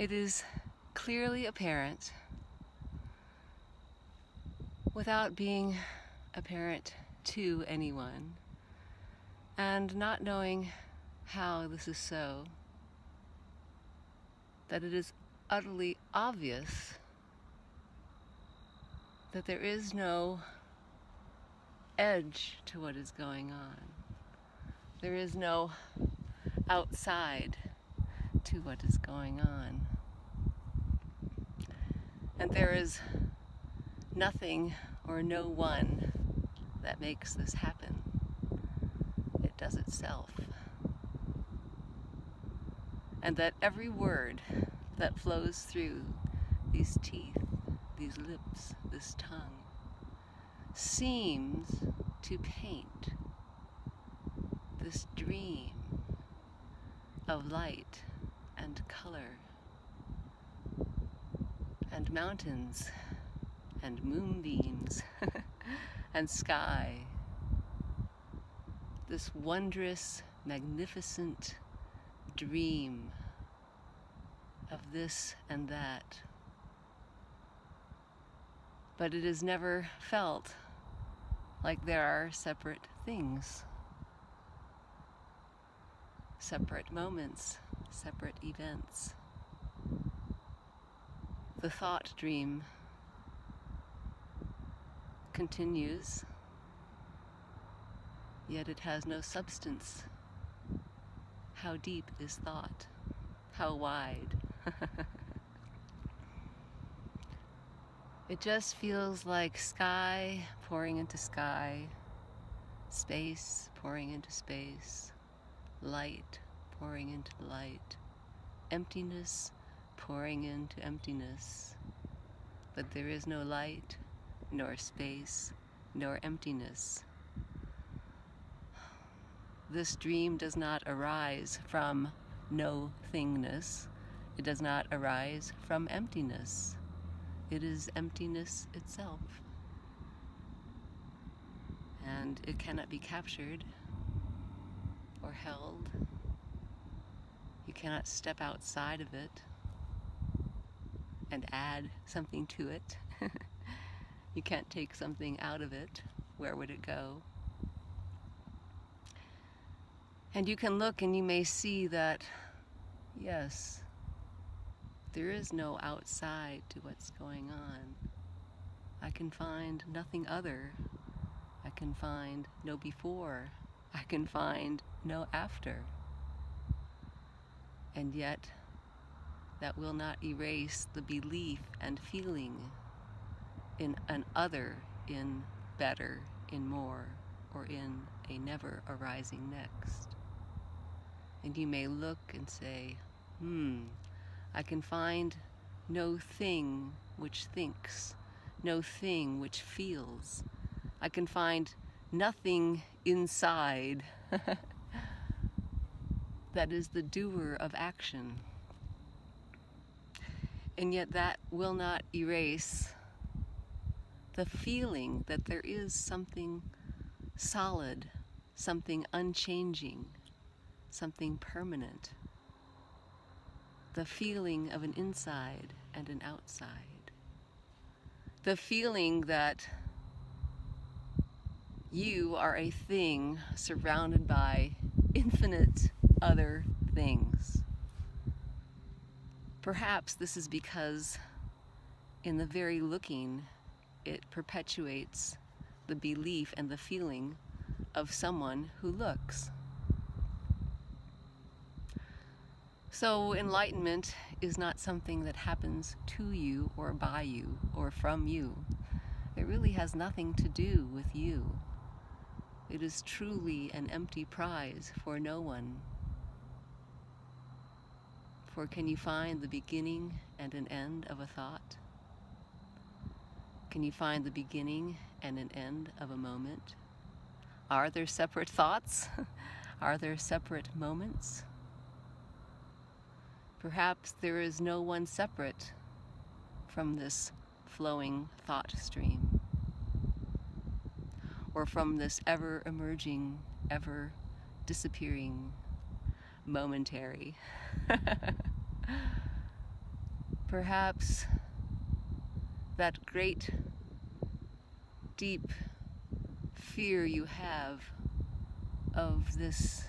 It is clearly apparent without being apparent to anyone, and not knowing how this is so, that it is utterly obvious that there is no edge to what is going on. There is no outside to what is going on. And there is nothing or no one that makes this happen. It does itself. And that every word that flows through these teeth, these lips, this tongue, seems to paint this dream of light and color and mountains and moonbeams and sky. This wondrous, magnificent dream of this and that. But it is never felt like there are separate things, separate moments, separate events. The thought dream continues, yet it has no substance. How deep is thought? How wide? It just feels like sky pouring into sky, space pouring into space, light pouring into light, emptiness pouring into emptiness. But there is no light, nor space, nor emptiness. This dream does not arise from no-thingness. It does not arise from emptiness. It is emptiness itself. And it cannot be captured or held. You cannot step outside of it and add something to it. You can't take something out of it. Where would it go? And you can look and you may see that, yes, there is no outside to what's going on. I can find nothing other. I can find no before. I can find no after. And yet, that will not erase the belief and feeling in an other, in better, in more, or in a never arising next. And you may look and say, I can find no thing which thinks, no thing which feels. I can find nothing inside that is the doer of action. And yet that will not erase the feeling that there is something solid, something unchanging, something permanent. The feeling of an inside and an outside. The feeling that you are a thing surrounded by infinite other things. Perhaps this is because in the very looking, it perpetuates the belief and the feeling of someone who looks. So enlightenment is not something that happens to you or by you or from you. It really has nothing to do with you. It is truly an empty prize for no one. For can you find the beginning and an end of a thought? Can you find the beginning and an end of a moment? Are there separate thoughts? Are there separate moments? Perhaps there is no one separate from this flowing thought stream, or from this ever-emerging, ever-disappearing, momentary Perhaps that great, deep fear you have of this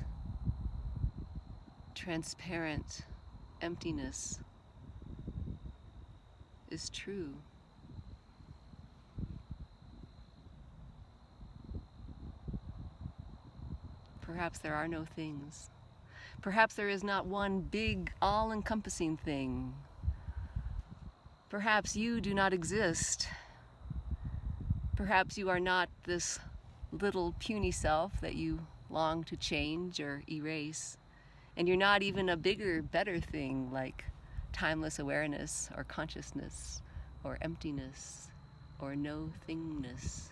transparent emptiness is true. Perhaps there are no things. Perhaps there is not one big, all-encompassing thing. Perhaps you do not exist. Perhaps you are not this little puny self that you long to change or erase. And you're not even a bigger, better thing like timeless awareness or consciousness or emptiness or no thingness.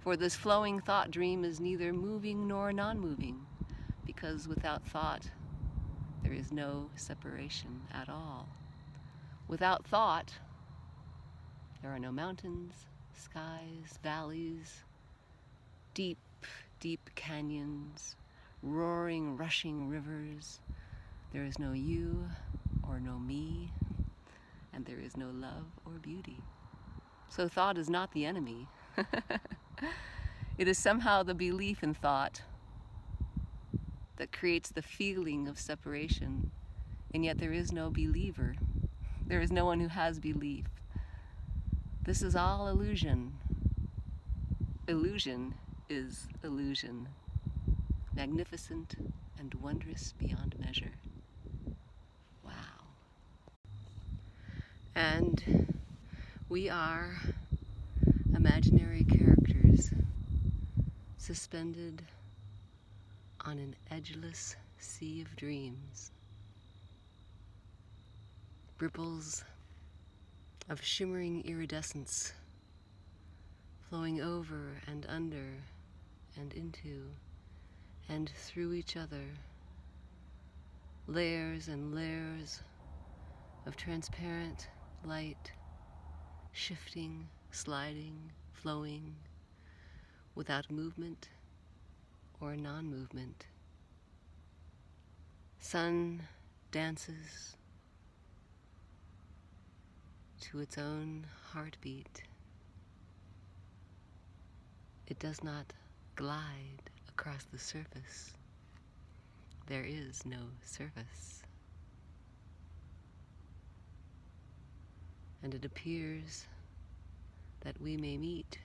For this flowing thought dream is neither moving nor non-moving, because without thought, there is no separation at all. Without thought, there are no mountains, skies, valleys, deep, deep canyons, roaring, rushing rivers. There is no you or no me, and there is no love or beauty. So thought is not the enemy. It is somehow the belief in thought that creates the feeling of separation, and yet there is no believer. There is no one who has belief. This is all illusion. Illusion is illusion, magnificent and wondrous beyond measure. Wow. And we are imaginary characters suspended on an edgeless sea of dreams. Ripples of shimmering iridescence flowing over and under and into and through each other. Layers and layers of transparent light, shifting, sliding, flowing, without movement or non-movement. Sun dances to its own heartbeat. It does not glide across the surface. There is no surface. And it appears that we may meet.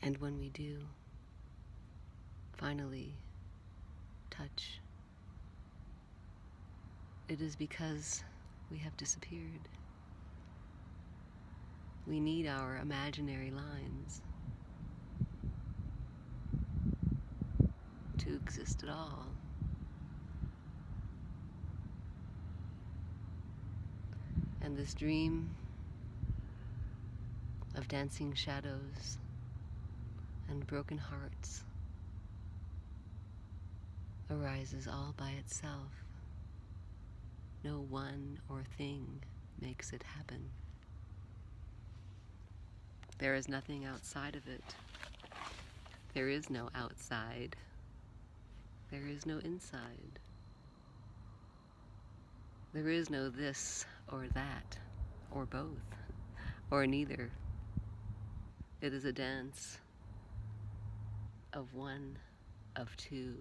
And when we do, finally touch, it is because we have disappeared. We need our imaginary lines to exist at all. And this dream of dancing shadows and broken hearts arises all by itself. No one or thing makes it happen. There is nothing outside of it. There is no outside. There is no inside. There is no this or that, or both, or neither. It is a dance of one, of two,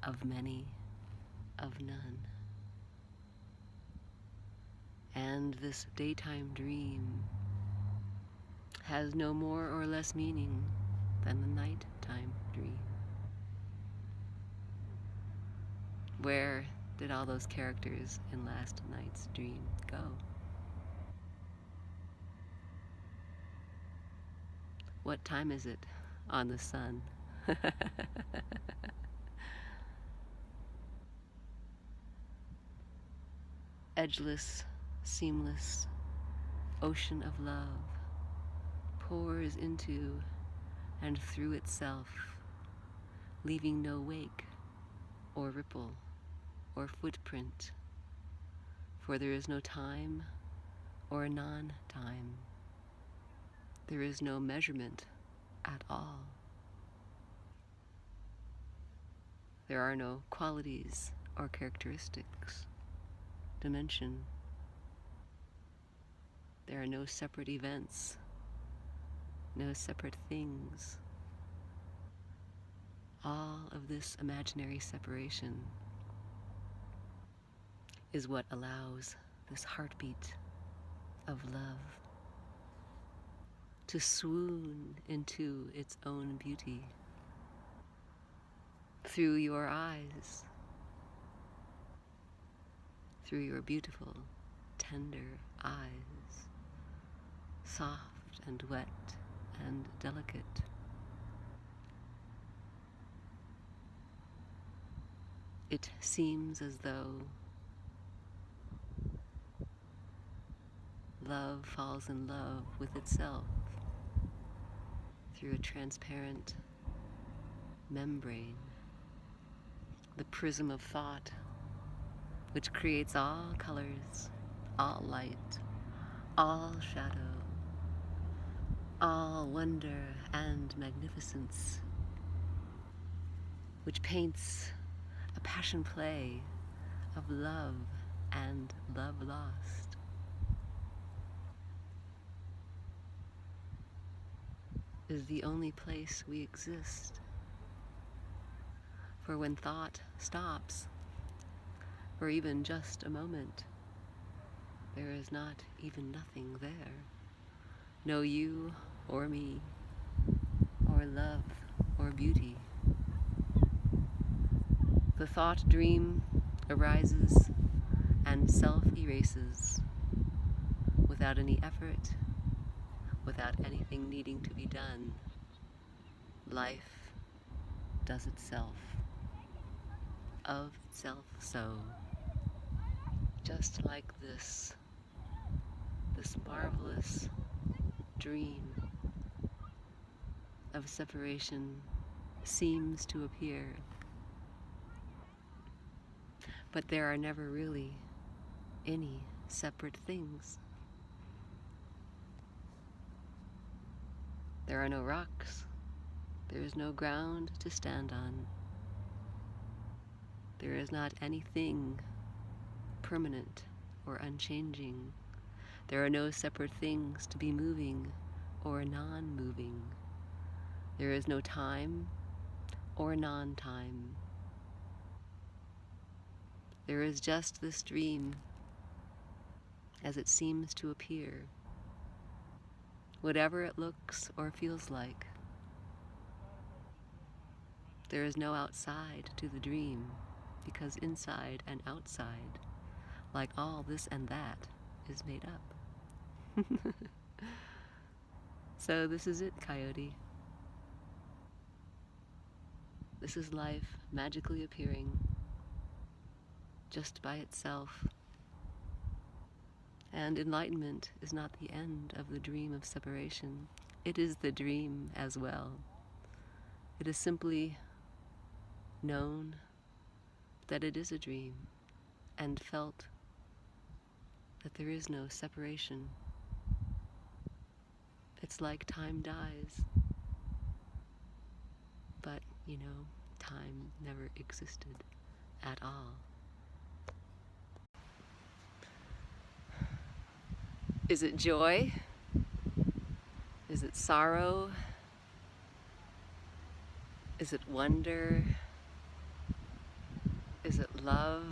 of many, of none. And this daytime dream has no more or less meaning than the nighttime dream. Where did all those characters in last night's dream go? What time is it on the sun? Edgeless, seamless ocean of love pours into and through itself, leaving no wake or ripple or footprint, for there is no time or non-time. There is no measurement at all. There are no qualities or characteristics, dimension. There are no separate events, no separate things. All of this imaginary separation is what allows this heartbeat of love to swoon into its own beauty through your eyes, through your beautiful, tender eyes, soft and wet and delicate. It seems as though love falls in love with itself through a transparent membrane, the prism of thought, which creates all colors, all light, all shadow, all wonder and magnificence, which paints a passion play of love and love lost. Is the only place we exist. For when thought stops, for even just a moment, there is not even nothing there. No you or me, or love or beauty. The thought dream arises and self-erases without any effort, without anything needing to be done. Life does itself, of itself so. Just like this marvelous dream of separation seems to appear. But there are never really any separate things. There are no rocks. There is no ground to stand on. There is not anything permanent or unchanging. There are no separate things to be moving or non-moving. There is no time or non-time. There is just this dream as it seems to appear, whatever it looks or feels like. There is no outside to the dream, because inside and outside, like all this and that, is made up. So this is it, Coyote. This is life magically appearing just by itself. And enlightenment is not the end of the dream of separation. It is the dream as well. It is simply known that it is a dream and felt that there is no separation. It's like time dies, but, you know, time never existed at all. Is it joy? Is it sorrow? Is it wonder? Is it love?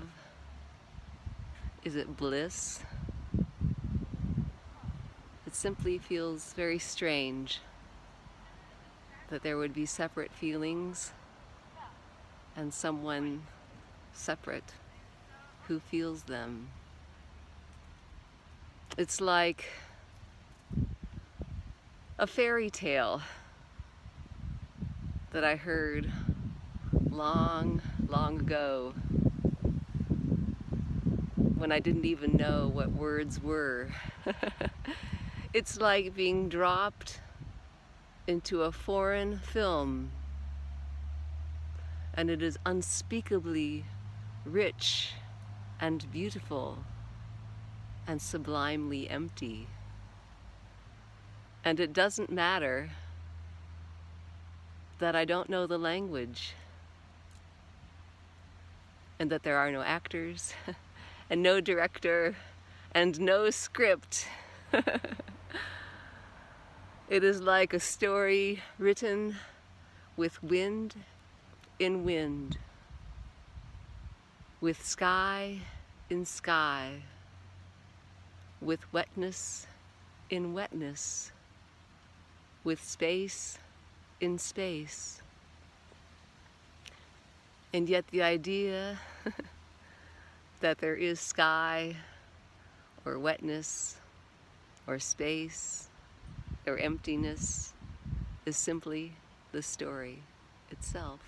Is it bliss? It simply feels very strange that there would be separate feelings and someone separate who feels them. It's like a fairy tale that I heard long, long ago when I didn't even know what words were. It's like being dropped into a foreign film, and it is unspeakably rich and beautiful and sublimely empty. And it doesn't matter that I don't know the language. and that there are no actors, and no director, and no script. It is like a story written with wind in wind, with sky in sky, with wetness in wetness, with space in space. And yet the idea that there is sky or wetness or space or emptiness is simply the story itself.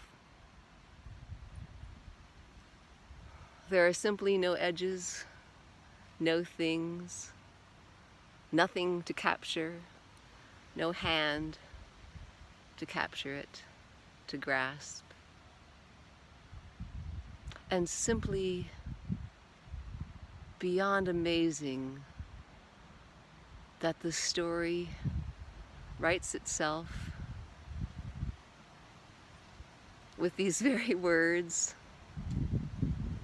There are simply no edges, no things, nothing to capture, no hand to capture it, to grasp. And simply beyond amazing that the story writes itself with these very words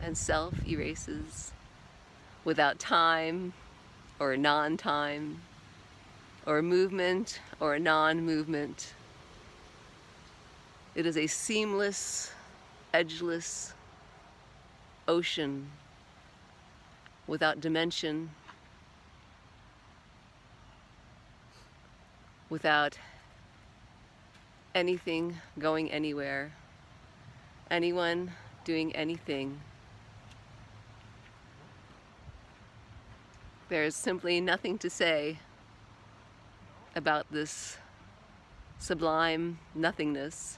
and self-erases without time or non-time or movement or non-movement. It is a seamless, edgeless ocean without dimension, without anything going anywhere, anyone doing anything. There is simply nothing to say about this sublime nothingness,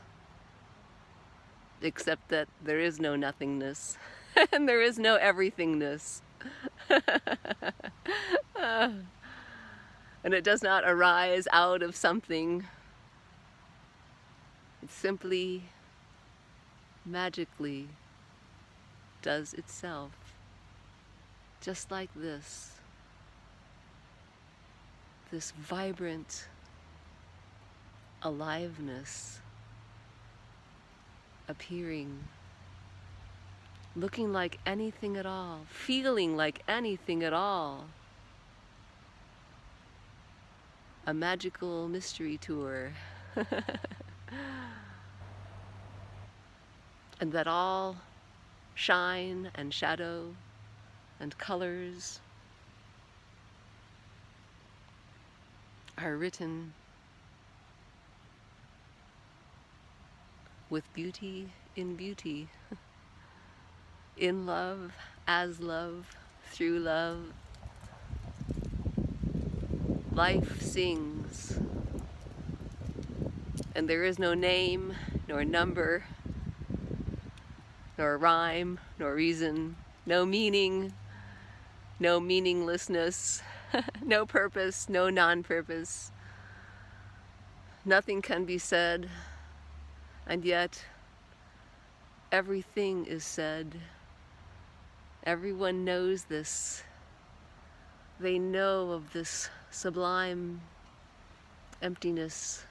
except that there is no nothingness and there is no everythingness. And it does not arise out of something. It simply, magically does itself, just like this vibrant aliveness appearing, looking like anything at all, feeling like anything at all. A magical mystery tour. And that all shine and shadow and colors are written with beauty in beauty, in love, as love, through love. Life sings, and there is no name, nor number, nor rhyme, nor reason, no meaning, no meaninglessness, no purpose, no non-purpose. Nothing can be said, and yet everything is said. Everyone knows this. They know of this sublime emptiness.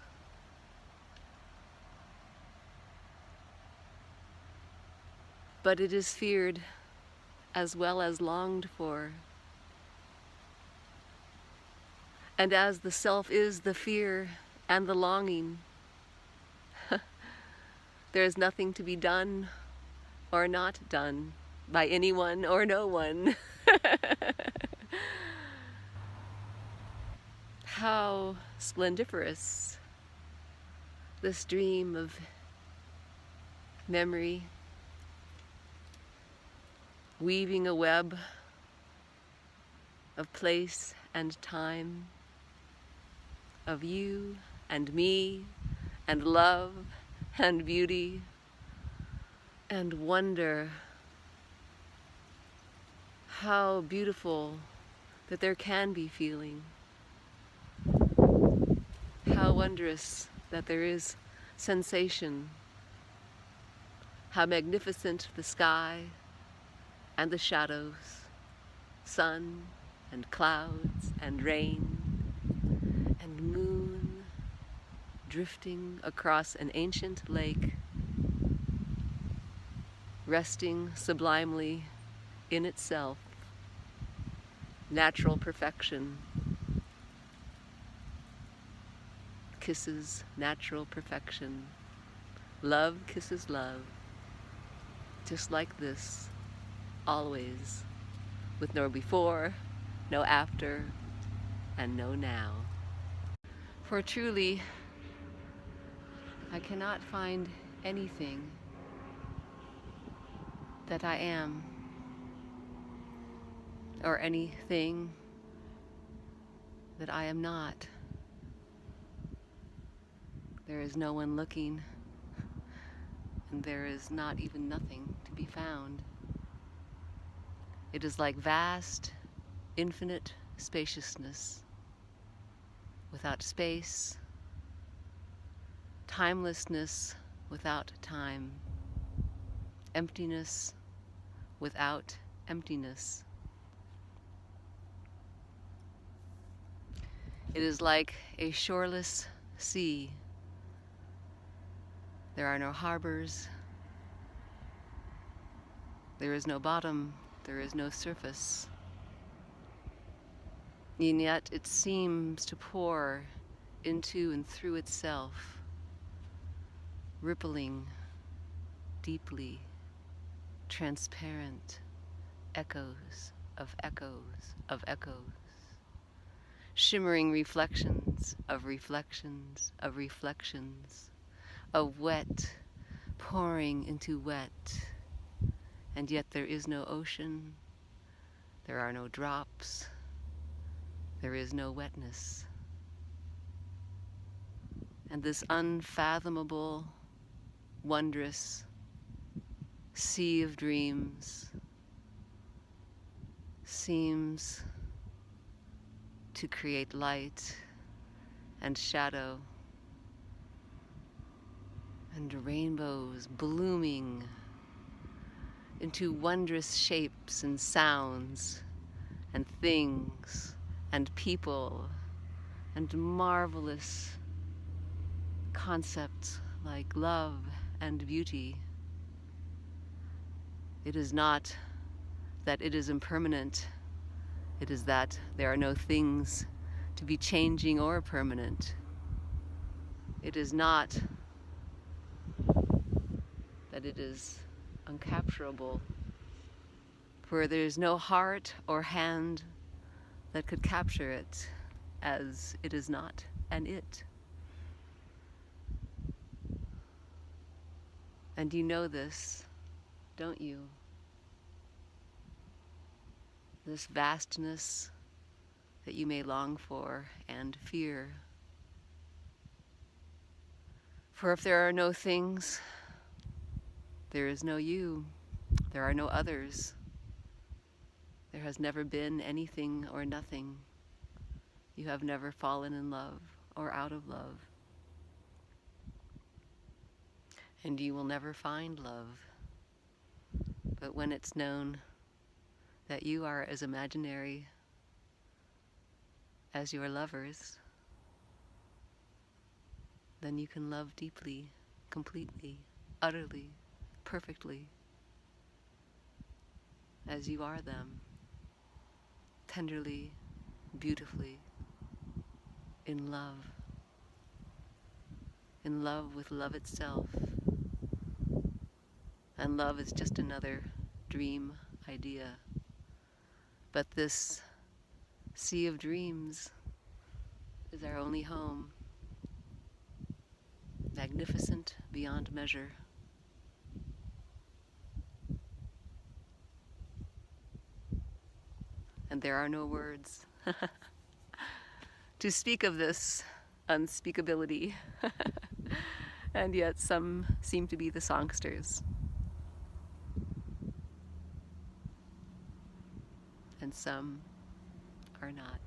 But it is feared as well as longed for. And as the self is the fear and the longing, there is nothing to be done or not done by anyone or no one. How splendiferous this dream of memory, weaving a web of place and time, of you and me and love and beauty and wonder. How beautiful that there can be feeling. How wondrous that there is sensation. How magnificent the sky and the shadows, sun and clouds and rain and moon drifting across an ancient lake, resting sublimely in itself, natural perfection, kisses natural perfection. Love kisses love, just like this, always, with no before, no after, and no now. For truly, I cannot find anything that I am, or anything that I am not. There is no one looking, and there is not even nothing to be found. It is like vast, infinite spaciousness, without space, timelessness without time, emptiness without emptiness. It is like a shoreless sea. There are no harbors. There is no bottom. There is no surface. And yet it seems to pour into and through itself, rippling deeply, transparent echoes of echoes of echoes, shimmering reflections of reflections of reflections, of wet pouring into wet. And yet there is no ocean, there are no drops, there is no wetness. And this unfathomable, wondrous sea of dreams seems to create light and shadow and rainbows blooming into wondrous shapes and sounds and things and people and marvelous concepts like love and beauty. It is not that it is impermanent, it is that there are no things to be changing or permanent. It is not that it is uncapturable, for there is no heart or hand that could capture it, as it is not an it. And you know this, don't you? This vastness that you may long for and fear. For if there are no things, there is no you. There are no others. There has never been anything or nothing. You have never fallen in love or out of love. And you will never find love. But when it's known that you are as imaginary as your lovers, then you can love deeply, completely, utterly, perfectly, as you are them, tenderly, beautifully, in love with love itself. And love is just another dream idea. But this sea of dreams is our only home, magnificent beyond measure. And there are no words to speak of this unspeakability. And yet some seem to be the songsters. And some are not.